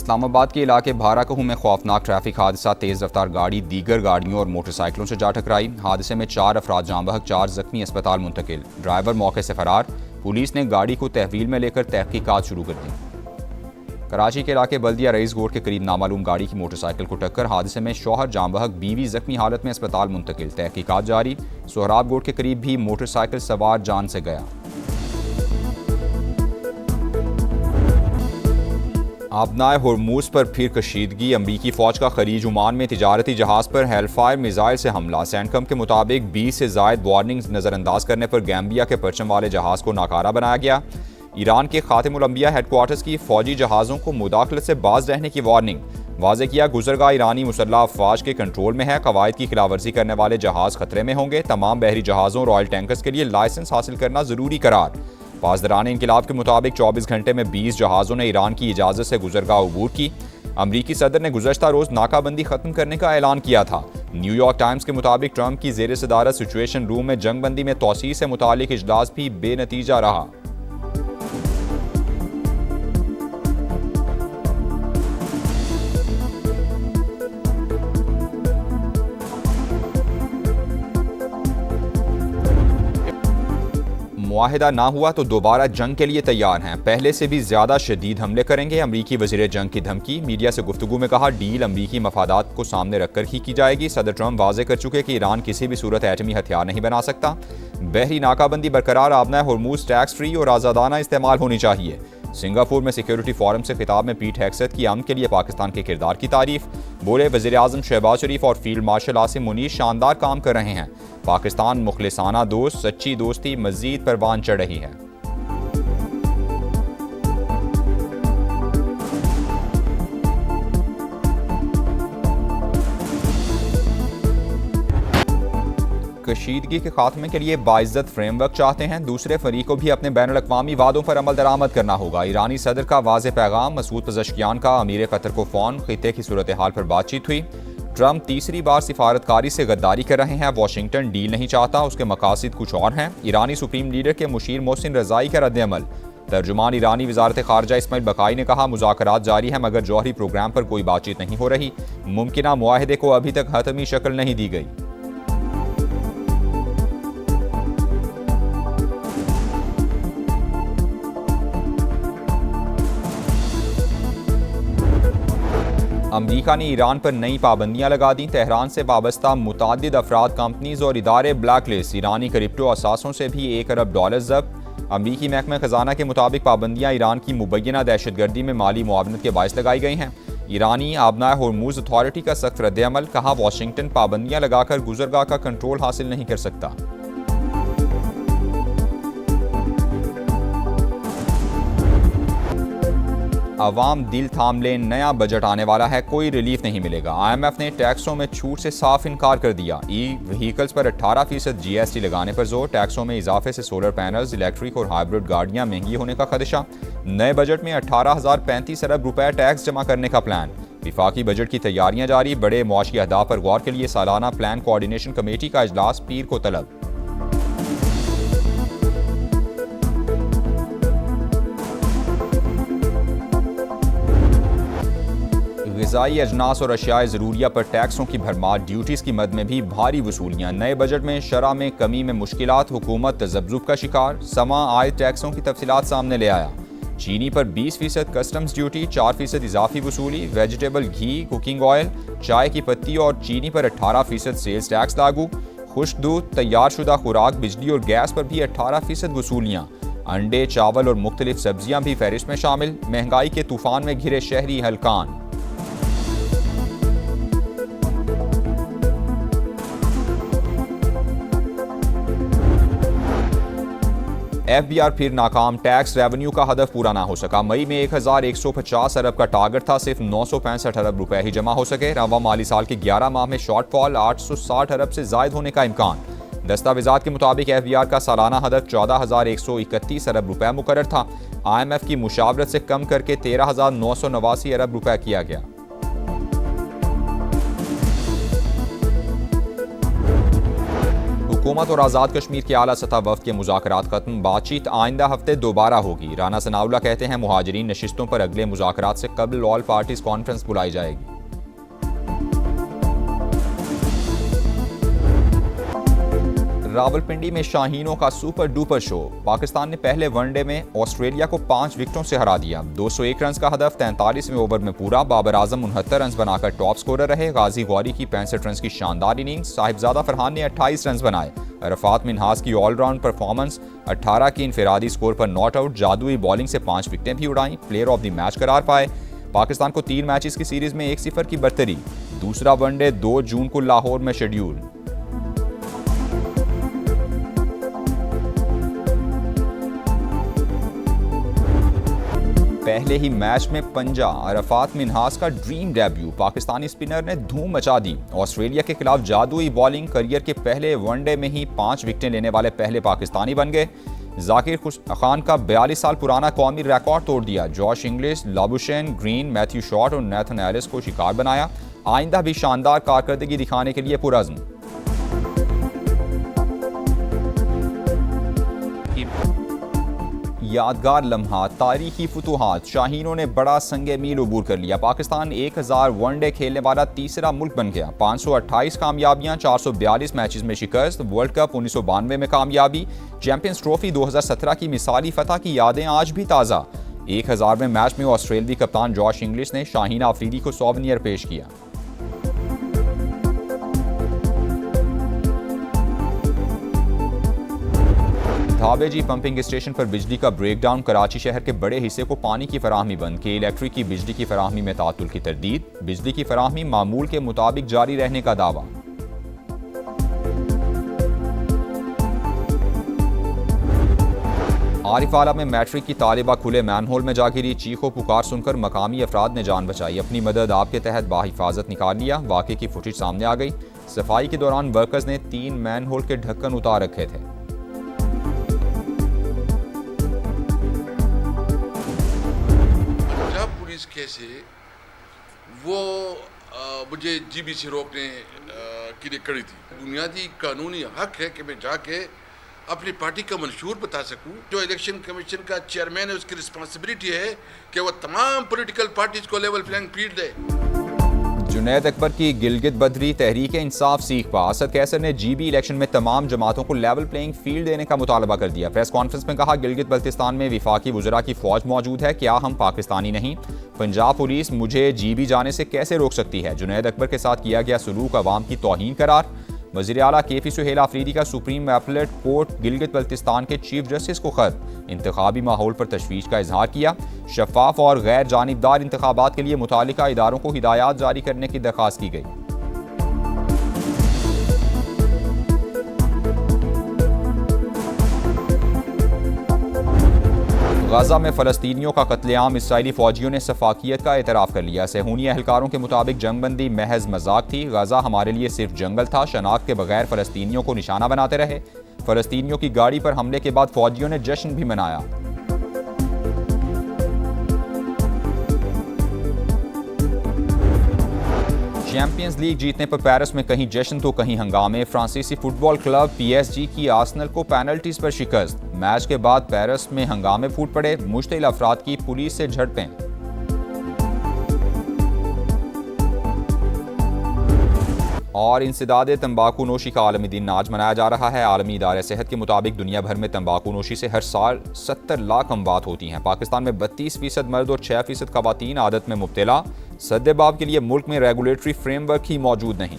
इस्लामाबाद के इलाके भाराकहू में खौफनाक ट्रैफिक हादसा। तेज़ रफ्तार गाड़ी दीगर गाड़ियों और मोटरसाइकिलों से जा टकराई। हादसे में 4 अफराद जाँ बहक, 4 जख्मी अस्पताल मुंतकिल। ड्राइवर मौके से फरार। पुलिस ने गाड़ी को तहवील में लेकर तहकीकात शुरू कर दी। कराची के इलाके बल्दिया रईस गोड के करीब नामालूम गाड़ी की मोटरसाइकिल को टक्कर। हादसे में शौहर जाँ बहक, बीवी जख्मी हालत में अस्पताल मुंतकिल। तहकीकात जारी। सोहराब गोड के करीब भी मोटरसाइकिल सवार जान से गया। आबनाए होर्मुज पर फिर कशीदगी। अमरीकी फौज का खलीज ओमान में तिजारती जहाज पर हेलफायर मिसाइल से हमला। सैनकम के मुताबिक 20 से जायद वार्निंग्स नज़रअंदाज करने पर गैम्बिया के परचम वाले जहाज को नाकारा बनाया गया। ईरान के खातिमुल अंबिया हेडक्वार्टर्स की फौजी जहाज़ों को मुदाखलत से बाज रहने की वार्निंग। वाज़े किया, गुज़रगाह ईरानी मुसल्लह अफवाज के कंट्रोल में है। कवायद की खिलाफवर्जी करने वाले जहाज़ खतरे में होंगे। तमाम बहरी जहाज़ों, रॉयल टैंकर्स के लिए लाइसेंस हासिल करना ज़रूरी करार। पासदारान इनकिलाब के मुताबिक 24 घंटे में 20 जहाज़ों ने ईरान की इजाज़त से गुज़रगाह अबूर की। अमरीकी सदर ने गुज़श्ता रोज़ नाकाबंदी ख़त्म करने का ऐलान किया था। न्यूयॉर्क टाइम्स के मुताबिक ट्रंप की ज़ेर सदारत सिचुएशन रूम में जंगबंदी में तौसीह से मुतालिक इजलास भी बेनतीजा रहा। मुआहिदा ना हुआ तो दोबारा जंग के लिए तैयार हैं। पहले से भी ज्यादा शदीद हमले करेंगे। अमरीकी वज़ीर जंग की धमकी। मीडिया से गुफ्तगू में कहा, डील अमरीकी मफादात को सामने रखकर ही की जाएगी। सदर ट्रंप वाजे कर चुके कि ईरान किसी भी सूरत एटमी हथियार नहीं बना सकता। बहरी नाकाबंदी बरकरार। आबना होर्मुज टैक्स फ्री और आज़ादाना इस्तेमाल होनी चाहिए। सिंगापुर में सिक्योरिटी फोरम से खिताब में पीट हेग्सेथ की अमन के लिए पाकिस्तान के किरदार की तारीफ। बोले, वज़ीर आज़म शहबाज शरीफ और फील्ड मार्शल आसिम मुनीर शानदार काम कर रहे हैं। पाकिस्तान मुखलिसाना दोस्त, सच्ची दोस्ती मज़ीद परवान चढ़ रही है। कशीदगी के खात्मे के लिए बाइज्जत फ्रेमवर्क चाहते हैं। दूसरे फरीक को भी अपने बैनुल-अक़वामी वादों पर अमल दरामद करना होगा। ईरानी सदर का वाज़े पैगाम। मसूद पज़ेश्कियान का अमीर कतर को फ़ोन। खित्ते की सूरत हाल पर बातचीत हुई। ट्रंप तीसरी बार सिफारतकारी से गद्दारी कर रहे हैं। वाशिंगटन डील नहीं चाहता, उसके मकासद कुछ और हैं। ईरानी सुप्रीम लीडर के मुशीर मोहसिन रज़ाई का रद्द-ए-अमल। तर्जुमान ईरानी वज़ारत ख़ारजा इस्माइल बकाई ने कहा, मुज़ाकरात जारी हैं मगर जौहरी प्रोग्राम पर कोई बातचीत नहीं हो रही। मुमकिना मुआहिदे को अभी तक हतमी शक्ल नहीं दी गई। अमरीका ने ईरान पर नई पाबंदियां लगा दी। तेहरान से वाबस्ता मुतादिद अफराद, कंपनीज और इदारे ब्लैक लिस्ट। ईरानी क्रिप्टो असासों से भी $1 अरब जब्त। अमरीकी महकमा खजाना के मुताबिक पाबंदियां ईरान की मुबैना दहशतगर्दी में माली मुआवनत के बायस लगाई गई हैं। ईरानी आबनाए होर्मुज अथॉरिटी का सख्त रद्द-ए-अमल। कहा, वाशिंगटन पाबंदियां लगाकर गुजरगाह का कंट्रोल हासिल नहीं कर सकता। अवाम दिल थाम लें, नया बजट आने वाला है, कोई रिलीफ नहीं मिलेगा। IMF ने टैक्सों में छूट से साफ इनकार कर दिया। व्हीकल्स पर 18% GST लगाने पर जोर। टैक्सों में इजाफे से सोलर पैनल्स, इलेक्ट्रिक और हाइब्रिड गाड़ियां महंगी होने का खदशा। नए बजट में 18,035 अरब रुपए टैक्स जमा करने का प्लान। विफाकी बजट की तैयारियां जारी। बड़े मुआशी अहदाफ पर गौर के लिए सालाना प्लान कोऑर्डिनेशन कमेटी का इजलास पीर को तलब। ग़िज़ाई अजनास और अशियाए ज़रूरिया पर टैक्सों की भरमार। ड्यूटीज़ की मद में भी भारी वसूलियाँ। नए बजट में शरह में कमी में मुश्किलात। हुकूमत तज़ब्ज़ुब का शिकार। समा आयद टैक्सों की तफसीलात सामने ले आया। चीनी पर 20% कस्टम्स ड्यूटी, 4% इजाफी वसूली। वेजिटेबल घी, कुकिंग ऑयल, चाय की पत्ती और चीनी पर 18% सेल्स टैक्स लागू। खुश्क दूध, तैयार शुदा खुराक, बिजली और गैस पर भी 18% वसूलियाँ। अंडे, चावल और मुख्तलिफ सब्जियाँ भी फहरिस्त में शामिल। महंगाई के तूफान में घिरे शहरी हलकान। FBR फिर नाकाम। टैक्स रेवेन्यू का हदफ पूरा ना हो सका। मई में 1150 अरब का टारगेट था, सिर्फ 965 अरब रुपए ही जमा हो सके। रवा माली साल के 11 माह में शॉर्टफॉल 860 अरब से जायद होने का इम्कान। दस्तावेजात के मुताबिक FBR का सालाना हदफ 14,131 अरब रुपए मुकर्रर था। IMF की मुशावरत से कम करके 13,989 अरब रुपए किया गया। हुकूमत और आज़ाद कश्मीर के आला सतह वफ़द के मुज़ाकरात खत्म, बातचीत आइंदा हफ्ते दोबारा होगी। राना सनाउल्लाह कहते हैं मुहाजिरीन नशिस्तों पर अगले मुज़ाकरात से कबल ऑल पार्टीज कॉन्फ्रेंस बुलाई जाएगी। रावलपिंडी में शाहीनों का सुपर डुपर शो। पाकिस्तान ने पहले वनडे में ऑस्ट्रेलिया को 5 विकेटों से हरा दिया। 201 रन का हदफ 43वें ओवर में पूरा। बाबर आजम 69 रन बनाकर टॉप स्कोरर रहे। गाजी गौरी की 65 रन की शानदार इनिंग्स। साहिबजादा फरहान ने 28 रन बनाए। अरफात मिन्हास की ऑलराउंड परफॉर्मेंस। 18 की इनफरादी स्कोर पर नॉट आउट। जादुई बॉलिंग से 5 विकेटें भी उड़ाई। प्लेयर ऑफ द मैच करार पाए। पाकिस्तान को 3 मैचेस की सीरीज में 1-0 की बरतरी। दूसरा वनडे 2 जून को लाहौर में शेड्यूल। पहले ही मैच में पंजा। अरफात मिन्हास का ड्रीम डेब्यू। पाकिस्तानी स्पिनर ने धूम मचा दी। ऑस्ट्रेलिया के खिलाफ जादुई बॉलिंग। करियर के पहले वनडे में ही 5 विकेटें लेने वाले पहले पाकिस्तानी बन गए। जाकिर खान का 42 साल पुराना कौमी रिकॉर्ड तोड़ दिया। Josh Inglis, Labuschagne, green, Matthew Short और नेथन एलिस को शिकार बनाया। आइंदा भी शानदार कारकर्दगी दिखाने के लिए पुरज़्म। यादगार लम्हा, तारीखी फुतूहात। शाहीनों ने बड़ा संगे मील अबूर कर लिया। पाकिस्तान 1000 वनडे खेलने वाला तीसरा मुल्क बन गया। 528 कामयाबियां, 442 मैचेस में शिकस्त। वर्ल्ड कप 1992 में कामयाबी। चैंपियंस ट्रॉफी 2017 की मिसाली फतह की यादें आज भी ताज़ा। 1000वें मैच में ऑस्ट्रेलियावी कप्तान जॉश इंग्लिश ने शाहीन आफरीदी को सोवेनियर पेश किया। धाबेजी पंपिंग स्टेशन पर बिजली का ब्रेकडाउन। कराची शहर के बड़े हिस्से को पानी की फराहमी बंद। के इलेक्ट्रिक की बिजली की फराहमी में तातुल की तरदीद। बिजली की फराहमी मामूल के मुताबिक जारी रहने का दावा। आरिफ आला में मैट्रिक की तालिबा खुले मैनहोल में जा गिरी। चीखों पुकार सुनकर मकामी अफराद ने जान बचाई। अपनी मदद आपके तहत बाहिफाजत निकाल लिया। वाक़े की फुटेज सामने आ गई। सफाई के दौरान वर्कर्स ने 3 मैनहोल के ढक्कन उतार रखे थे। केस है वो मुझे जीबी से रोकने के लिए कड़ी थी। बुनियादी कानूनी हक है कि मैं जाके अपनी पार्टी का मंशूर बता सकूं। जो इलेक्शन कमीशन का चेयरमैन है उसकी रिस्पॉन्सिबिलिटी है कि वो तमाम पॉलिटिकल पार्टीज को लेवल प्लेइंग फील्ड दे। जुनैद अकबर की गिलगित बदरी। तहरीक इंसाफ सीख पा। असद कैसर ने जीबी इलेक्शन में तमाम जमातों को लेवल प्लेइंग फील्ड देने का मुतालबा कर दिया। प्रेस कॉन्फ्रेंस में कहा, गिलगित बल्तिस्तान में विफाकी वज़रा की फौज मौजूद है, क्या हम पाकिस्तानी नहीं? पंजाब पुलिस मुझे जीबी जाने से कैसे रोक सकती है? जुनैद अकबर के साथ किया गया सलूक अवाम की तौहीन करार। वज़ीर आला के.पी. सुहेल आफरीदी का supreme appellate court Gilgit Baltistan के चीफ जस्टिस को खत। इंतखाबी माहौल पर तशवीश का इजहार किया। शफाफ और गैर जानिबदार इंतखाबात के लिए मुतालिका इदारों को हिदायत जारी करने की दरख्वास्त की गई। गाजा में फ़लस्तीनियों का कत्लेआम। इसराइली फ़ौजियों ने सफाकियत का एतराफ़ कर लिया। सेहूनी अहलकारों के मुताबिक जंगबंदी महज मजाक थी। गाजा हमारे लिए सिर्फ जंगल था। शनाख्त के बगैर फ़लस्तीनियों को निशाना बनाते रहे। फ़लस्तीनियों की गाड़ी पर हमले के बाद फ़ौजियों ने जश्न भी मनाया। चैंपियंस लीग जीतने पर पेरिस में कहीं जश्न तो कहीं हंगामे। फ्रांसीसी फुटबॉल क्लब PSG की आर्सेनल को पेनल्टीज पर शिकस्त। मैच के बाद पेरिस में हंगामे फूट पड़े। मुश्तिल अफराद की पुलिस से झड़पें। और इंसदाद तंबाकू नोशी का आलमी दिन आज मनाया जा रहा है। आलमी इदारे सेहत के मुताबिक दुनिया भर में तंबाकू नोशी से हर साल 70 लाख अमवात होती हैं। पाकिस्तान में 32% मर्द और 6% खवातीन आदत में मुब्तला। सद्देबाब के लिए मुल्क में रेगुलेटरी फ्रेमवर्क ही मौजूद नहीं।